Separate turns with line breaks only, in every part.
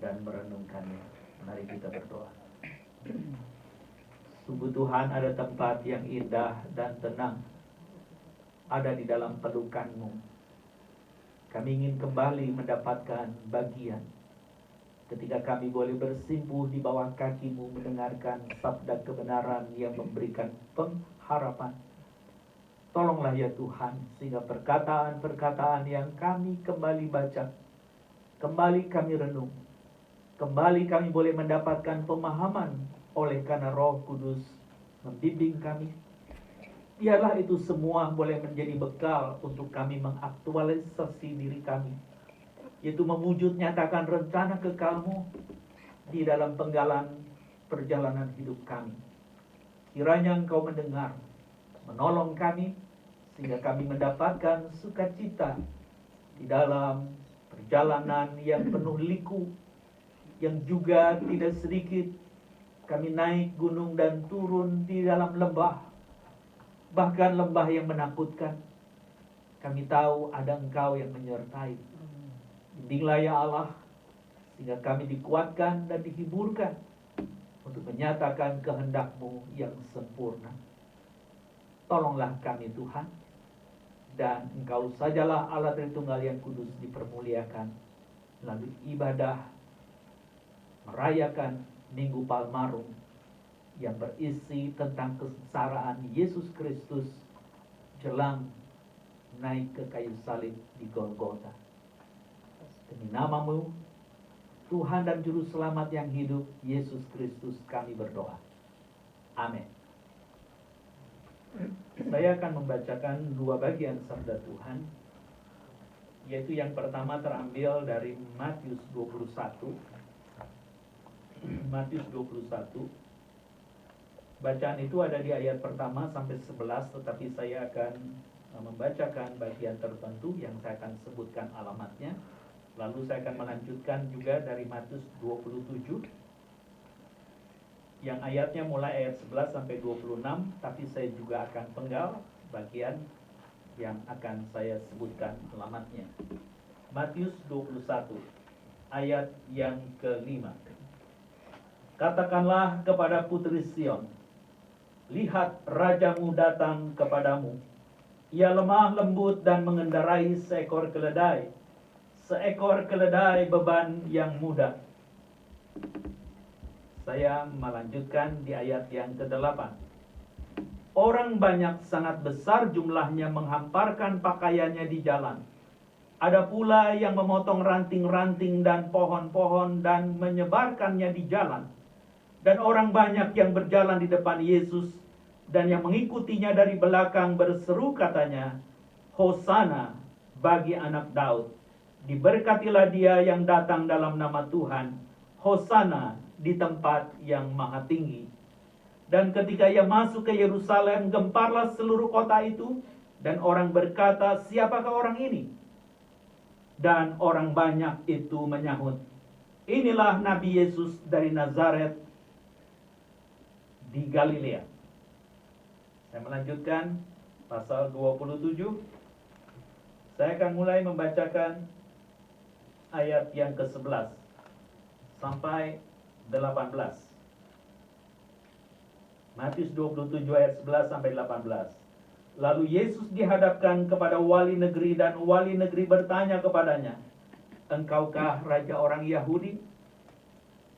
dan merenungkannya. Mari kita berdoa. Sungguh Tuhan, ada tempat yang indah dan tenang ada di dalam pelukan-Mu. Kami ingin kembali mendapatkan bagian ketika kami boleh bersimpuh di bawah kaki-Mu, mendengarkan sabda kebenaran yang memberikan pengharapan. Tolonglah ya Tuhan, sehingga perkataan-perkataan yang kami kembali baca, kembali kami renung, kembali kami boleh mendapatkan pemahaman oleh karena Roh Kudus membimbing kami. Biarlah itu semua boleh menjadi bekal untuk kami mengaktualisasi diri kami, yaitu mewujud nyatakan rencana kekal-Mu di dalam penggalan perjalanan hidup kami. Kiranya Engkau mendengar, menolong kami, sehingga kami mendapatkan sukacita di dalam perjalanan yang penuh liku, yang juga tidak sedikit kami naik gunung dan turun di dalam lembah, bahkan lembah yang menakutkan. Kami tahu ada Engkau yang menyertai. Bimbinglah ya Allah, sehingga kami dikuatkan dan dihiburkan untuk menyatakan kehendak-Mu yang sempurna. Tolonglah kami Tuhan, dan Engkau sajalah Allah Tritunggal yang kudus dipermuliakan melalui ibadah merayakan Minggu Palmarum yang berisi tentang kesengsaraan Yesus Kristus jelang naik ke kayu salib di Golgota. Demi nama-Mu, Tuhan dan Juru Selamat yang hidup, Yesus Kristus, kami berdoa. Amin. Saya akan membacakan dua bagian sabda Tuhan, yaitu yang pertama terambil dari Matius 21. Matius 21. Bacaan itu ada di ayat pertama sampai 11, tetapi saya akan membacakan bagian tertentu yang saya akan sebutkan alamatnya. Lalu saya akan melanjutkan juga dari Matius 27 yang ayatnya mulai ayat 11 sampai 26, tapi saya juga akan penggal bagian yang akan saya sebutkan alamatnya. Matius 21 ayat yang ke-5. Katakanlah kepada putri Sion, lihat rajamu datang kepadamu. Ia lemah lembut dan mengendarai seekor keledai beban yang mudah. Saya melanjutkan di ayat yang ke-8. Orang banyak sangat besar jumlahnya menghamparkan pakaiannya di jalan. Ada pula yang memotong ranting-ranting dan pohon-pohon dan menyebarkannya di jalan. Dan orang banyak yang berjalan di depan Yesus dan yang mengikutinya dari belakang berseru katanya, Hosana bagi anak Daud. Diberkatilah dia yang datang dalam nama Tuhan. Hosana di tempat yang maha tinggi. Dan ketika ia masuk ke Yerusalem, gemparlah seluruh kota itu, dan orang berkata, siapakah orang ini? Dan orang banyak itu menyahut, inilah Nabi Yesus dari Nazaret di Galilea. Saya melanjutkan pasal 27. Saya akan mulai membacakan ayat yang ke-11 sampai 18. Matius 27 ayat 11 sampai 18. Lalu Yesus dihadapkan kepada wali negeri, dan wali negeri bertanya kepadanya, engkaukah raja orang Yahudi?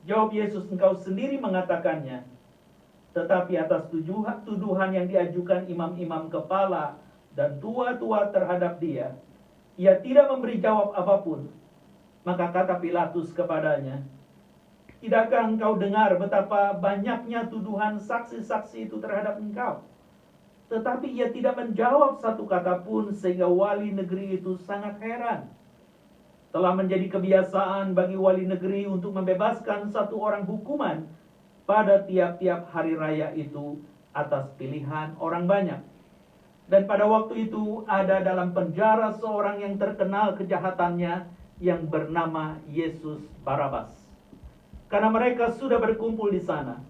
Jawab Yesus, engkau sendiri mengatakannya. Tetapi atas tuduhan yang diajukan imam-imam kepala dan tua-tua terhadap dia, ia tidak memberi jawab apapun. Maka kata Pilatus kepadanya, tidakkah engkau dengar betapa banyaknya tuduhan saksi-saksi itu terhadap engkau? Tetapi ia tidak menjawab satu kata pun, sehingga wali negeri itu sangat heran. Telah menjadi kebiasaan bagi wali negeri untuk membebaskan satu orang hukuman pada tiap-tiap hari raya itu atas pilihan orang banyak. Dan pada waktu itu ada dalam penjara seorang yang terkenal kejahatannya yang bernama Yesus Barabas. Karena mereka sudah berkumpul di sana,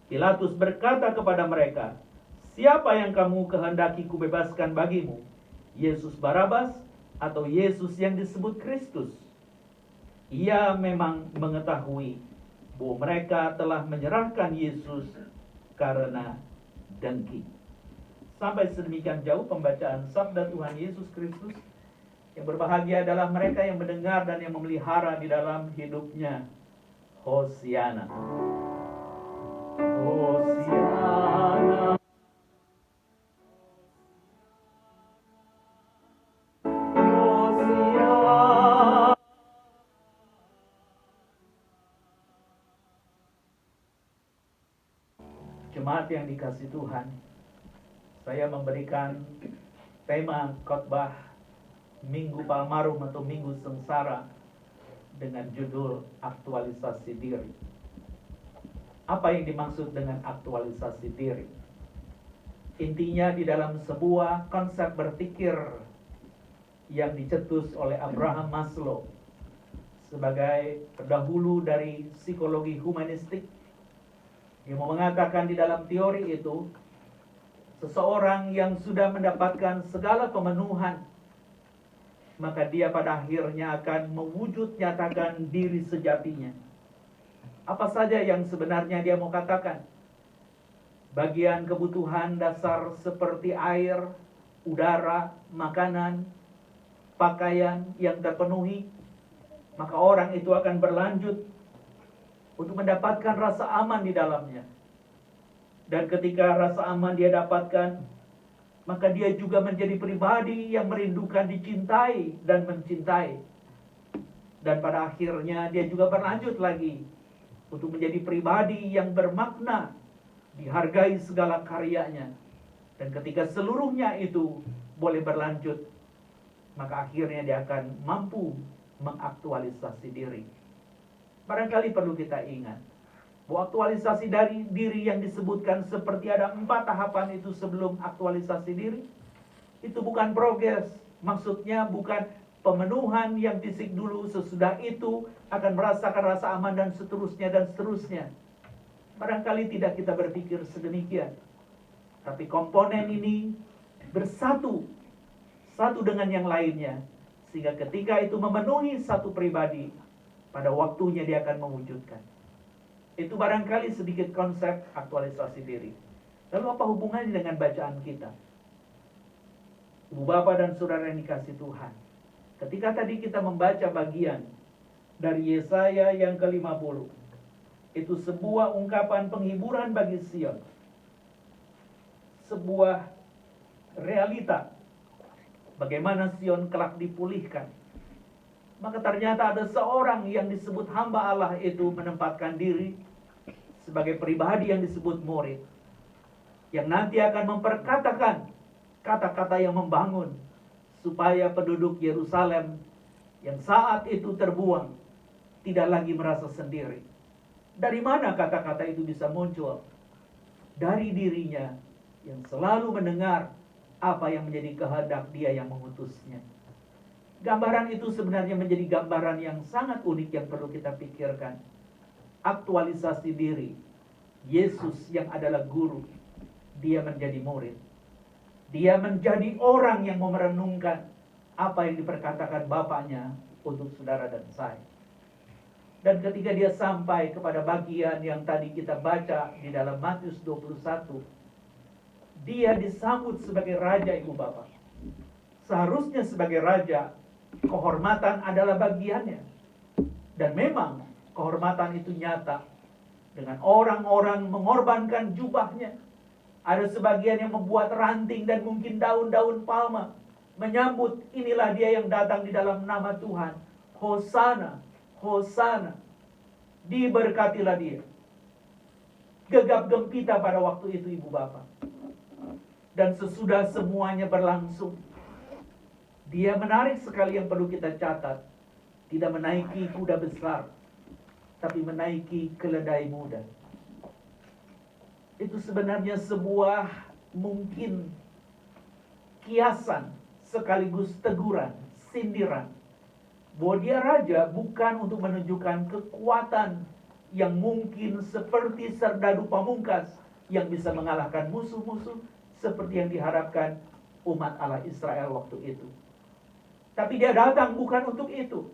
Pilatus berkata kepada mereka, siapa yang kamu kehendaki kubebaskan bagimu? Yesus Barabas atau Yesus yang disebut Kristus? Ia memang mengetahui bahwa mereka telah menyerahkan Yesus karena dengki. Sampai sedemikian jauh pembacaan sabda Tuhan Yesus Kristus. Yang berbahagia adalah mereka yang mendengar dan yang memelihara di dalam hidupnya. Hosiana. Hosiana. Hosiana. Jemaat yang dikasihi Tuhan, saya memberikan tema khotbah Minggu Palmarum atau Minggu Sengsara dengan judul aktualisasi diri. Apa yang dimaksud dengan aktualisasi diri? Intinya di dalam sebuah konsep berpikir yang dicetus oleh Abraham Maslow sebagai pendahulu dari psikologi humanistik, yang mengatakan di dalam teori itu, seseorang yang sudah mendapatkan segala pemenuhan, maka dia pada akhirnya akan mewujud nyatakan diri sejatinya. Apa saja yang sebenarnya dia mau katakan? Bagian kebutuhan dasar seperti air, udara, makanan, pakaian yang terpenuhi, maka orang itu akan berlanjut untuk mendapatkan rasa aman di dalamnya. Dan ketika rasa aman dia dapatkan, maka dia juga menjadi pribadi yang merindukan dicintai dan mencintai. Dan pada akhirnya dia juga berlanjut lagi untuk menjadi pribadi yang bermakna, dihargai segala karyanya. Dan ketika seluruhnya itu boleh berlanjut, maka akhirnya dia akan mampu mengaktualisasi diri. Barangkali perlu kita ingat bahwa aktualisasi dari diri yang disebutkan seperti ada 4 tahapan itu sebelum aktualisasi diri, itu bukan progres. Maksudnya bukan pemenuhan yang fisik dulu, sesudah itu akan merasakan rasa aman dan seterusnya dan seterusnya. Barangkali tidak kita berpikir sedemikian. Tapi komponen ini bersatu, satu dengan yang lainnya, sehingga ketika itu memenuhi satu pribadi, pada waktunya dia akan mewujudkan. Itu barangkali sedikit konsep aktualisasi diri. Lalu apa hubungannya dengan bacaan kita? Ibu bapak dan saudara yang dikasihi Tuhan, ketika tadi kita membaca bagian dari Yesaya yang ke-50, itu sebuah ungkapan penghiburan bagi Sion, sebuah realita bagaimana Sion kelak dipulihkan. Maka ternyata ada seorang yang disebut hamba Allah itu menempatkan diri sebagai pribadi yang disebut murid, yang nanti akan memperkatakan kata-kata yang membangun, supaya penduduk Yerusalem yang saat itu terbuang tidak lagi merasa sendiri. Dari mana kata-kata itu bisa muncul? Dari dirinya yang selalu mendengar apa yang menjadi kehendak Dia yang mengutusnya. Gambaran itu sebenarnya menjadi gambaran yang sangat unik yang perlu kita pikirkan. Aktualisasi diri. Yesus yang adalah guru, Dia menjadi murid. Dia menjadi orang yang mau merenungkan apa yang diperkatakan Bapaknya untuk saudara dan saya. Dan ketika dia sampai kepada bagian yang tadi kita baca di dalam Matius 21, dia disambut sebagai raja, ibu bapak. Seharusnya sebagai raja, kehormatan adalah bagiannya. Dan memang kehormatan itu nyata. Dengan orang-orang mengorbankan jubahnya. Ada sebagian yang membuat ranting dan mungkin daun-daun palma, menyambut inilah dia yang datang di dalam nama Tuhan. Hosana, Hosana. Diberkatilah dia. Gegap gempita pada waktu itu ibu bapak. Dan sesudah semuanya berlangsung, dia menarik sekali yang perlu kita catat. Tidak menaiki kuda besar, tapi menaiki keledai muda. Itu sebenarnya sebuah mungkin kiasan sekaligus teguran, sindiran. Bahwa dia raja bukan untuk menunjukkan kekuatan yang mungkin seperti serdadu pamungkas yang bisa mengalahkan musuh-musuh seperti yang diharapkan umat Allah Israel waktu itu. Tapi dia datang bukan untuk itu.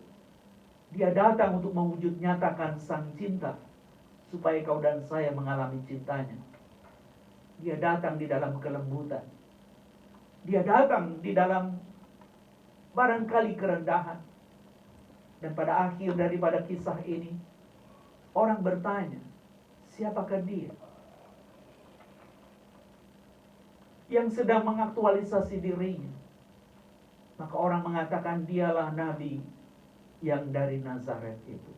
Dia datang untuk mewujud nyatakan sang cinta, supaya kau dan saya mengalami cintanya. Dia datang di dalam kelembutan. Dia datang di dalam barangkali kerendahan. Dan pada akhir daripada kisah ini, orang bertanya, siapakah dia? Yang sedang mengaktualisasi dirinya. Maka orang mengatakan dialah nabi yang dari Nazaret itu.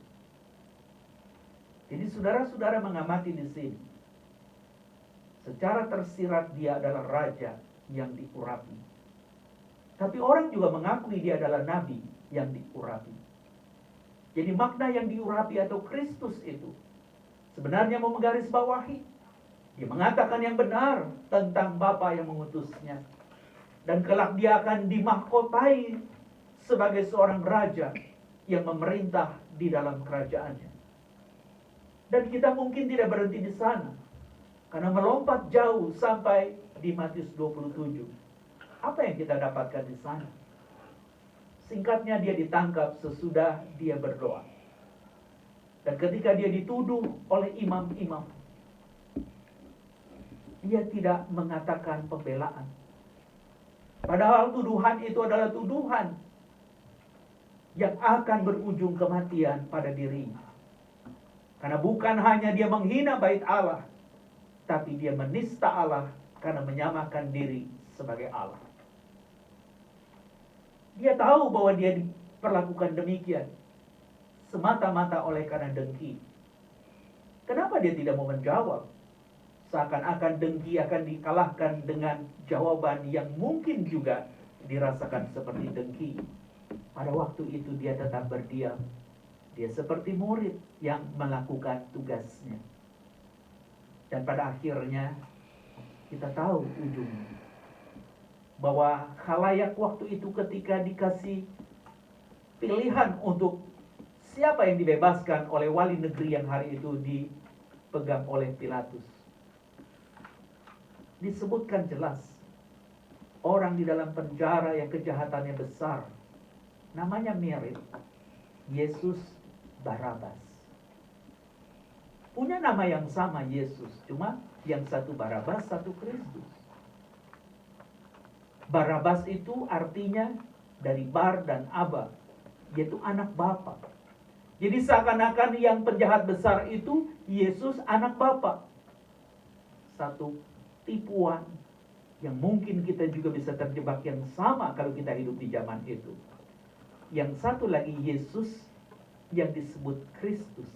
Jadi saudara-saudara mengamati di sini. Secara tersirat dia adalah raja yang diurapi. Tapi orang juga mengakui dia adalah nabi yang diurapi. Jadi makna yang diurapi atau Kristus itu sebenarnya mau menggarisbawahi. Dia mengatakan yang benar tentang Bapa yang mengutusnya. Dan kelak dia akan dimahkotai sebagai seorang raja yang memerintah di dalam kerajaannya. Dan kita mungkin tidak berhenti di sana. Karena melompat jauh sampai di Matius 27. Apa yang kita dapatkan di sana? Singkatnya dia ditangkap sesudah dia berdoa. Dan ketika dia dituduh oleh imam-imam, dia tidak mengatakan pembelaan. Padahal tuduhan itu adalah tuduhan yang akan berujung kematian pada dirinya. Karena bukan hanya dia menghina bait Allah, tapi dia menista Allah karena menyamakan diri sebagai Allah. Dia tahu bahwa dia diperlakukan demikian semata-mata oleh karena dengki. Kenapa dia tidak mau menjawab? Seakan-akan dengki akan dikalahkan dengan jawaban yang mungkin juga dirasakan seperti dengki. Pada waktu itu dia tetap berdiam. Dia seperti murid yang melakukan tugasnya. Dan pada akhirnya kita tahu ujungnya. Bahwa khalayak waktu itu ketika dikasih pilihan untuk siapa yang dibebaskan oleh wali negeri yang hari itu dipegang oleh Pilatus. Disebutkan jelas orang di dalam penjara yang kejahatannya besar, namanya mirip Yesus Barabas. Punya nama yang sama Yesus, cuma yang satu Barabas, satu Kristus. Barabas itu artinya dari bar dan aba, yaitu anak bapa. Jadi seakan-akan yang penjahat besar itu Yesus anak bapa. Satu tipuan yang mungkin kita juga bisa terjebak yang sama kalau kita hidup di zaman itu. Yang satu lagi Yesus yang disebut Kristus.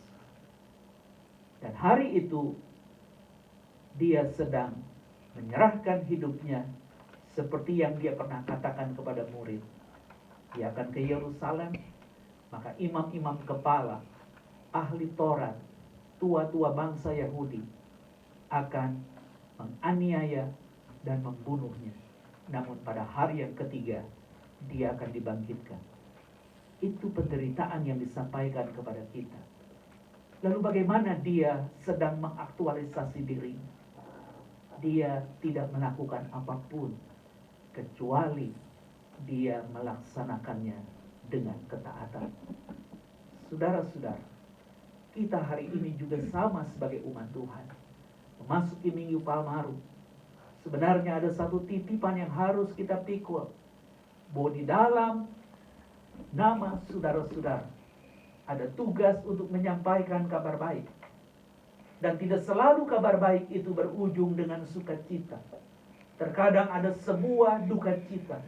Dan hari itu dia sedang menyerahkan hidupnya seperti yang dia pernah katakan kepada murid. Dia akan ke Yerusalem, maka imam-imam kepala, ahli Taurat, tua-tua bangsa Yahudi akan menganiaya dan membunuhnya. Namun pada hari yang ketiga dia akan dibangkitkan. Itu penderitaan yang disampaikan kepada kita. Lalu bagaimana dia sedang mengaktualisasi diri? Dia tidak melakukan apapun kecuali dia melaksanakannya dengan ketaatan. Saudara-saudara, kita hari ini juga sama sebagai umat Tuhan. Memasuki Minggu Palmaru, sebenarnya ada satu titipan yang harus kita pikul, bahwa di dalam nama saudara-saudara ada tugas untuk menyampaikan kabar baik. Dan tidak selalu kabar baik itu berujung dengan sukacita. Terkadang ada sebuah duka cita.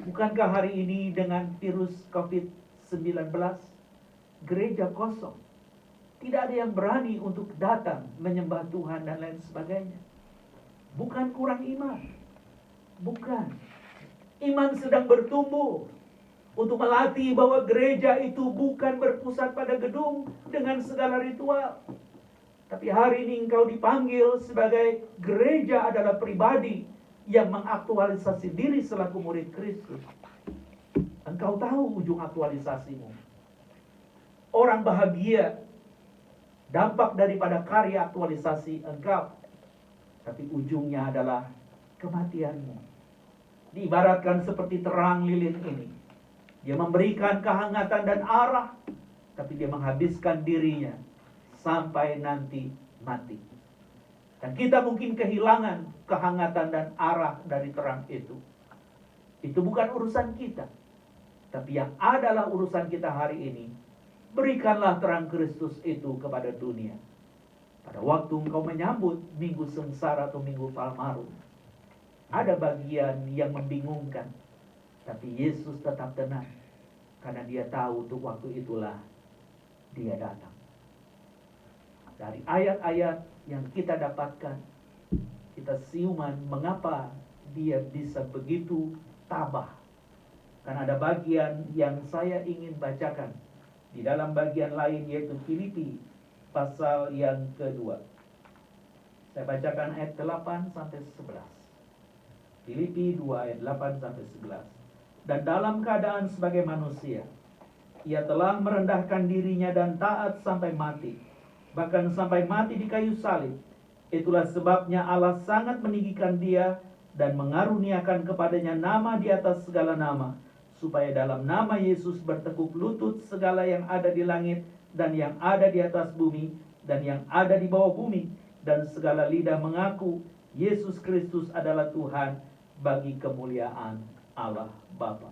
Bukankah hari ini dengan virus COVID-19 gereja kosong? Tidak ada yang berani untuk datang menyembah Tuhan dan lain sebagainya. Bukan kurang iman. Bukan. Iman sedang bertumbuh untuk melatih bahwa gereja itu bukan berpusat pada gedung dengan segala ritual. Tapi hari ini engkau dipanggil sebagai gereja adalah pribadi yang mengaktualisasi diri selaku murid Kristus. Engkau tahu ujung aktualisasimu. Orang bahagia dampak daripada karya aktualisasi engkau. Tapi ujungnya adalah kematianmu. Diibaratkan seperti terang lilin ini. Dia memberikan kehangatan dan arah, tapi dia menghabiskan dirinya sampai nanti mati. Dan kita mungkin kehilangan kehangatan dan arah dari terang itu. Itu bukan urusan kita. Tapi yang adalah urusan kita hari ini, berikanlah terang Kristus itu kepada dunia. Pada waktu engkau menyambut minggu sengsara atau minggu Palmarum, ada bagian yang membingungkan. Tapi Yesus tetap tenang. Karena dia tahu untuk waktu itulah dia datang. Dari ayat-ayat yang kita dapatkan, kita siuman mengapa dia bisa begitu tabah. Karena ada bagian yang saya ingin bacakan di dalam bagian lain, yaitu Filipi pasal yang kedua. Saya bacakan ayat 8 sampai 11. Filipi 2 ayat 8 sampai 11. Dan dalam keadaan sebagai manusia, ia telah merendahkan dirinya dan taat sampai mati, bahkan sampai mati di kayu salib. Itulah sebabnya Allah sangat meninggikan dia dan mengaruniakan kepadanya nama di atas segala nama, supaya dalam nama Yesus bertekuk lutut segala yang ada di langit dan yang ada di atas bumi dan yang ada di bawah bumi, dan segala lidah mengaku Yesus Kristus adalah Tuhan, bagi kemuliaan Allah Bapa.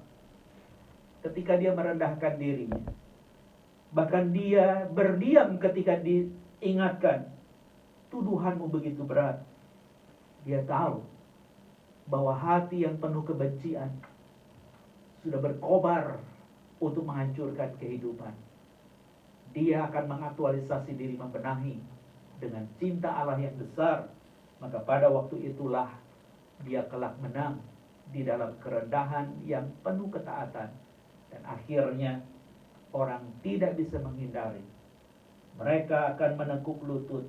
Ketika dia merendahkan dirinya, bahkan dia berdiam ketika diingatkan, tuduhanmu begitu berat. Dia tahu bahwa hati yang penuh kebencian sudah berkobar untuk menghancurkan kehidupan. Dia akan mengaktualisasi diri, membenahi dengan cinta Allah yang besar. Maka pada waktu itulah dia kelak menang di dalam kerendahan yang penuh ketaatan. Dan akhirnya orang tidak bisa menghindari. Mereka akan menekuk lutut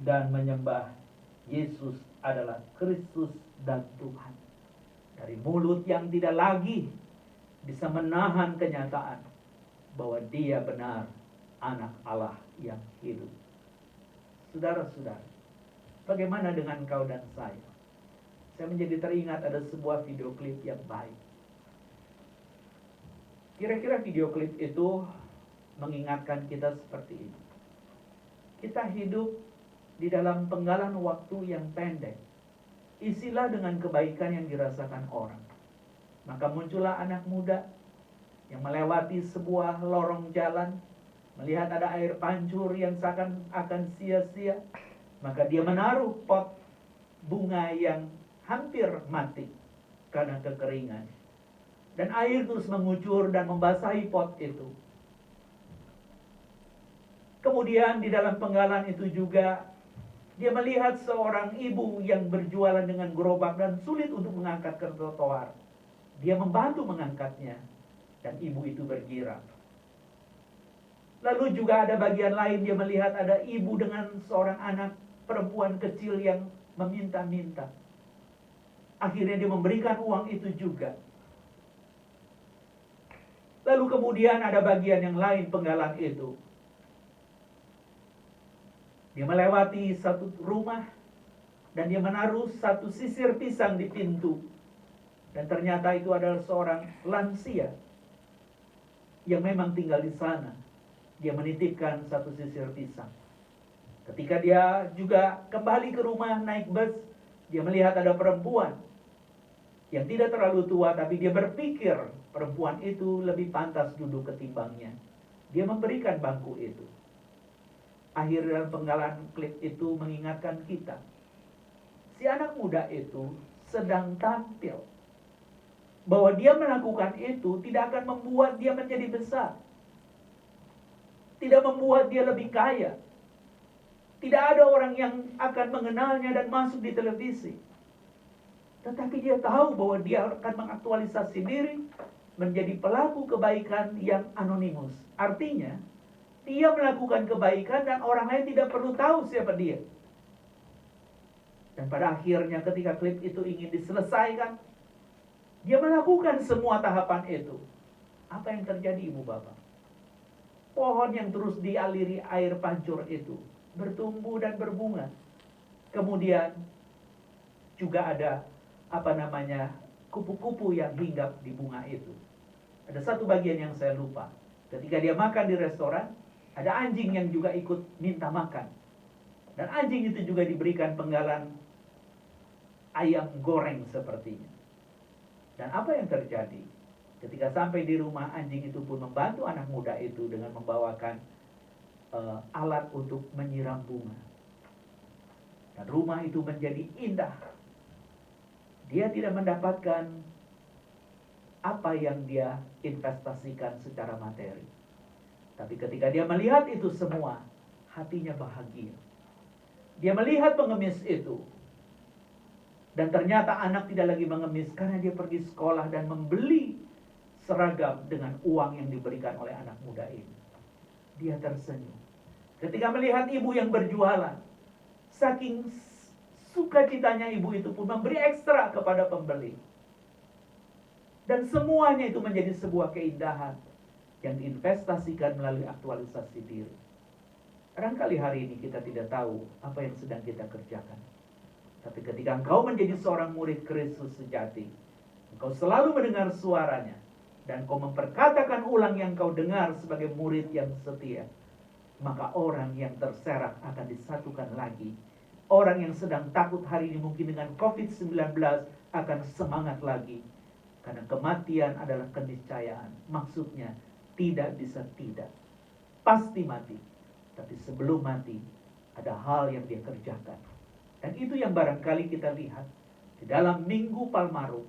dan menyembah Yesus adalah Kristus dan Tuhan. Dari mulut yang tidak lagi bisa menahan kenyataan bahwa dia benar anak Allah yang hidup. Saudara-saudara, bagaimana dengan kau dan saya? Saya menjadi teringat ada sebuah video klip yang baik. Kira-kira video klip itu mengingatkan kita seperti ini. Kita hidup di dalam penggalan waktu yang pendek. Isilah dengan kebaikan yang dirasakan orang. Maka muncullah anak muda yang melewati sebuah lorong jalan, melihat ada air pancur yang seakan-akan sia-sia, maka dia menaruh pot bunga yang hampir mati karena kekeringan. Dan air terus mengucur dan membasahi pot itu. Kemudian di dalam penggalan itu juga dia melihat seorang ibu yang berjualan dengan gerobak dan sulit untuk mengangkat ke trotoar. Dia membantu mengangkatnya dan ibu itu bergirang. Lalu juga ada bagian lain, dia melihat ada ibu dengan seorang anak perempuan kecil yang meminta-minta. Akhirnya dia memberikan uang itu juga. Lalu kemudian ada bagian yang lain penggalan itu. Dia melewati satu rumah dan dia menaruh satu sisir pisang di pintu. Dan ternyata itu adalah seorang lansia yang memang tinggal di sana. Dia menitipkan satu sisir pisang. Ketika dia juga kembali ke rumah naik bus, dia melihat ada perempuan yang tidak terlalu tua, tapi dia berpikir perempuan itu lebih pantas duduk ketimbangnya. Dia memberikan bangku itu. Akhir dalam penggalan klip itu mengingatkan kita, si anak muda itu sedang tampil bahwa dia melakukan itu tidak akan membuat dia menjadi besar, tidak membuat dia lebih kaya, tidak ada orang yang akan mengenalnya dan masuk di televisi. Tetapi dia tahu bahwa dia akan mengaktualisasi diri menjadi pelaku kebaikan yang anonimus. Artinya, dia melakukan kebaikan dan orang lain tidak perlu tahu siapa dia. Dan pada akhirnya ketika klip itu ingin diselesaikan, dia melakukan semua tahapan itu. Apa yang terjadi, ibu bapak? Pohon yang terus dialiri air pancur itu bertumbuh dan berbunga. Kemudian juga ada kupu-kupu yang hinggap di bunga itu. Ada satu bagian yang saya lupa. Ketika dia makan di restoran, ada anjing yang juga ikut minta makan. Dan anjing itu juga diberikan penggalan ayam goreng sepertinya. Dan apa yang terjadi? Ketika sampai di rumah, anjing itu pun membantu anak muda itu dengan membawakan alat untuk menyiram bunga. Dan rumah itu menjadi indah. Dia tidak mendapatkan apa yang dia investasikan secara materi. Tapi ketika dia melihat itu semua, hatinya bahagia. Dia melihat pengemis itu. Dan ternyata anak tidak lagi mengemis karena dia pergi sekolah dan membeli seragam dengan uang yang diberikan oleh anak muda ini. Dia tersenyum. Ketika melihat ibu yang berjualan, saking sukacitanya ibu itu pun memberi ekstra kepada pembeli. Dan semuanya itu menjadi sebuah keindahan yang diinvestasikan melalui aktualisasi diri. Barangkali hari ini kita tidak tahu apa yang sedang kita kerjakan. Tapi ketika engkau menjadi seorang murid Kristus sejati, engkau selalu mendengar suaranya, dan kau memperkatakan ulang yang kau dengar sebagai murid yang setia, maka orang yang terserak akan disatukan lagi. Orang yang sedang takut hari ini mungkin dengan COVID-19 akan semangat lagi. Karena kematian adalah keniscayaan. Maksudnya tidak bisa tidak. Pasti mati. Tapi sebelum mati ada hal yang dia kerjakan. Dan itu yang barangkali kita lihat di dalam Minggu Palmarum.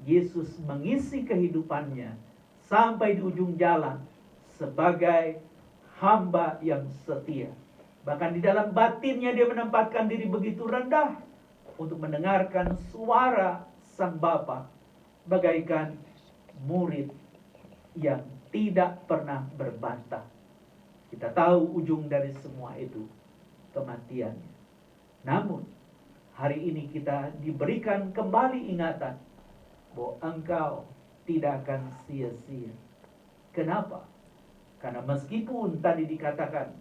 Yesus mengisi kehidupannya sampai di ujung jalan sebagai hamba yang setia. Bahkan di dalam batinnya dia menempatkan diri begitu rendah untuk mendengarkan suara Sang Bapa bagaikan murid yang tidak pernah berbantah. Kita tahu ujung dari semua itu kematiannya. Namun hari ini kita diberikan kembali ingatan bahwa engkau tidak akan sia-sia. Kenapa? Karena meskipun tadi dikatakan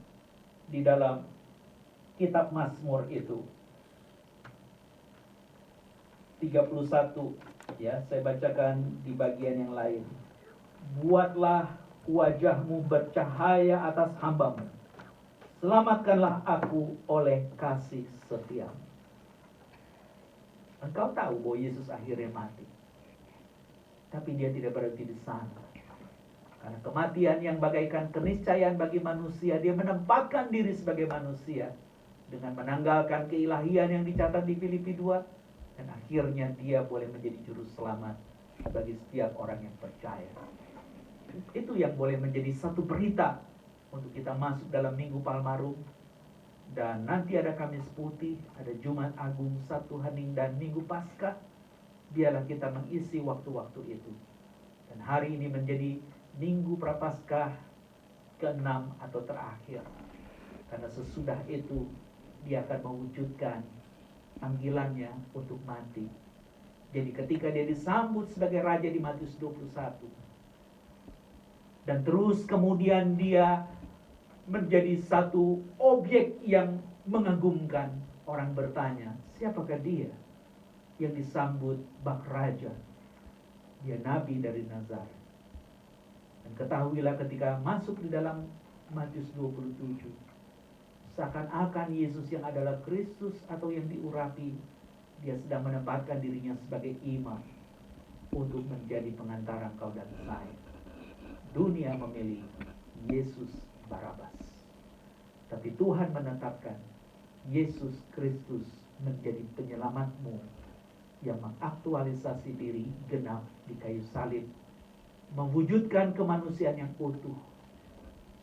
di dalam kitab Mazmur itu 31, ya, saya bacakan di bagian yang lain. Buatlah wajahmu bercahaya atas hambamu. Selamatkanlah aku oleh kasih setiamu. Engkau tahu bahwa Yesus akhirnya mati. Tapi dia tidak berhenti di sana. Karena kematian yang bagaikan keniscayaan bagi manusia, dia menempatkan diri sebagai manusia dengan menanggalkan keilahian yang dicatat di Filipi 2, dan akhirnya dia boleh menjadi juru selamat bagi setiap orang yang percaya. Itu yang boleh menjadi satu berita untuk kita masuk dalam Minggu Palmarum. Dan nanti ada Kamis Putih, ada Jumat Agung, Sabtu Hening, dan Minggu Paskah. Biarlah kita mengisi waktu-waktu itu. Dan hari ini menjadi Minggu Prapaskah ke-6 atau terakhir. Karena sesudah itu dia akan mewujudkan panggilannya untuk mati. Jadi ketika dia disambut sebagai raja di Matius 21, dan terus kemudian dia menjadi satu objek yang mengagumkan. Orang bertanya, siapakah dia yang disambut bak raja? Dia nabi dari Nazaret. Dan ketahuilah ketika masuk di dalam Matius 27, seakan-akan Yesus yang adalah Kristus atau yang diurapi, dia sedang menempatkan dirinya sebagai imam untuk menjadi pengantara engkau dan saya. Dunia memilih Yesus Barabas, tapi Tuhan menetapkan Yesus Kristus menjadi penyelamatmu yang mengaktualisasi diri genap di kayu salib, mewujudkan kemanusiaan yang utuh,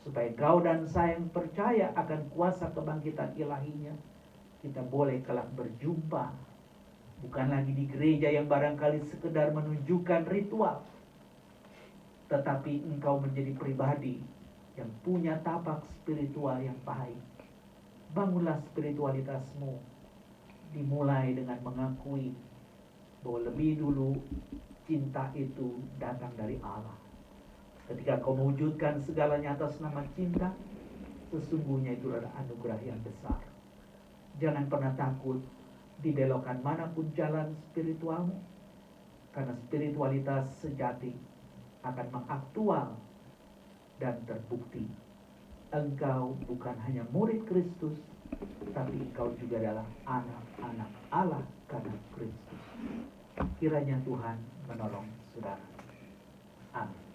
supaya kau dan saya yang percaya akan kuasa kebangkitan ilahinya, kita boleh kelak berjumpa, bukan lagi di gereja yang barangkali sekedar menunjukkan ritual, tetapi engkau menjadi pribadi yang punya tapak spiritual yang baik. Bangunlah spiritualitasmu, dimulai dengan mengakui bahwa lebih dulu cinta itu datang dari Allah. Ketika kau mewujudkan segalanya atas nama cinta, sesungguhnya itu adalah anugerah yang besar. Jangan pernah takut dibelokkan manapun jalan spiritualmu, karena spiritualitas sejati akan mengaktual dan terbukti engkau bukan hanya murid Kristus, tapi engkau juga adalah anak-anak Allah karena Kristus. Kiranya Tuhan menolong saudara. Amin.